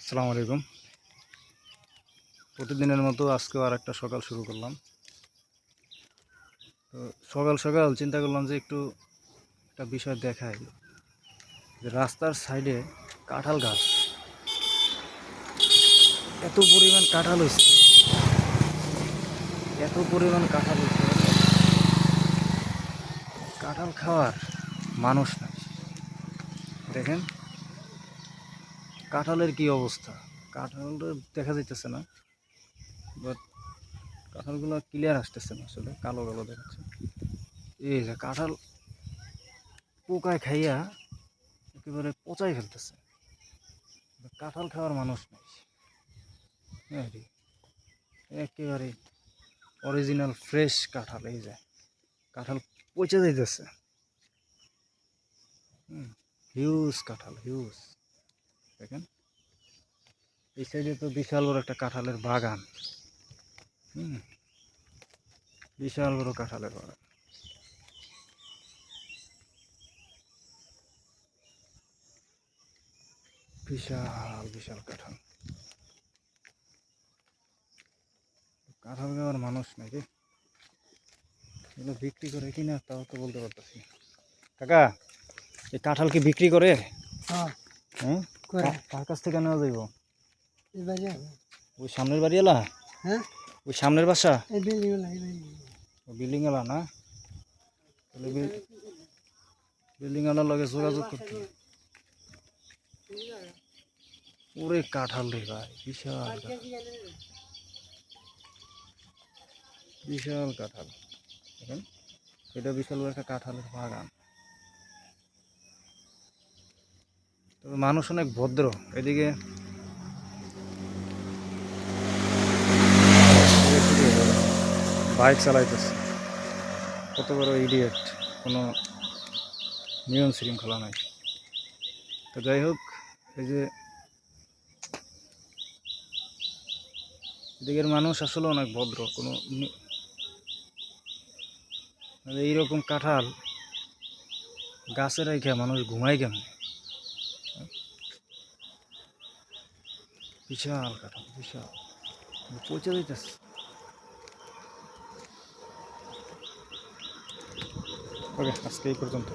আসসালামু আলাইকুম। প্রতিদিনের মতো আজকেও আর একটা সকাল শুরু করলাম। তো সকাল সকাল চিন্তা করলাম যে একটু একটা বিষয় দেখাই, যে রাস্তার সাইডে কাঁঠাল গাছ, এত পরিমাণ কাঁঠাল হয়েছে, এত পরিমাণ কাঁঠাল হয়েছে, কাঁঠাল খাওয়ার মানুষ নাই। দেখেন কাঁঠালের কি অবস্থা, কাঁঠাল দেখা যাইতেছে না, বাট কাঁঠালগুলো ক্লিয়ার আসতেছে না, আসলে কালো কালো দেখাচ্ছে। এই যে কাঁঠাল পোকায় খাইয়া একেবারে পচাই ফেলতেছে, কাঁঠাল খাওয়ার মানুষ নেই। হ্যাঁ রে, একেবারে অরিজিনাল ফ্রেশ কাঁঠাল, এই যে কাঁঠাল পচে যাইতেছে। হিউজ কাঁঠাল, হিউজ। দেখেন এই সাইডে তো বিশাল বড় একটা কাঁঠালের বাগান। বিশাল বড় কাঁঠালের বাগান। বিশাল বিশাল কাঁঠাল, কাঁঠাল খাওয়ার মানুষ নাই রে। এগুলো বিক্রি করে কিনা তাও তো বলতে পারতেছি। কাকা, এই কাঁঠাল কি বিক্রি করে? হ্যাঁ, হ্যাঁ, করে। কার কাছ থেকে নেওয়া যাইব? এই বাড়ি ওই সামনের বাড়িওয়ালা? হ্যাঁ, ওই সামনের বাসা? এই বিল্ডিং এই বাড়ি। বিল্ডিং ওয়ালা না? তাহলে বিল্ডিং ওয়ালার লগে যোগাযোগ করতে হবে। ওরে কাঁঠাল রে ভাই, বিশাল কাঁঠাল, বিশাল কাঁঠাল। দেখেন এটা বিশাল বড় একটা কাঁঠালের বাগান। তবে মানুষ অনেক ভদ্র। এদিকে বাইক চালাইতেছে, কত বড় ইডিয়েট, কোনো নিয়ম শৃঙ্খলা নাই। তো যাই হোক, এই যে এদিকের মানুষ আসলে অনেক ভদ্র। কোনো এইরকম কাঁঠাল গাছে রেখে মানুষ ঘুমায় কেমন? বিশাল কাঁঠাল, বিশাল, পচে দিতেছে। ওকে, আজকে এই পর্যন্ত।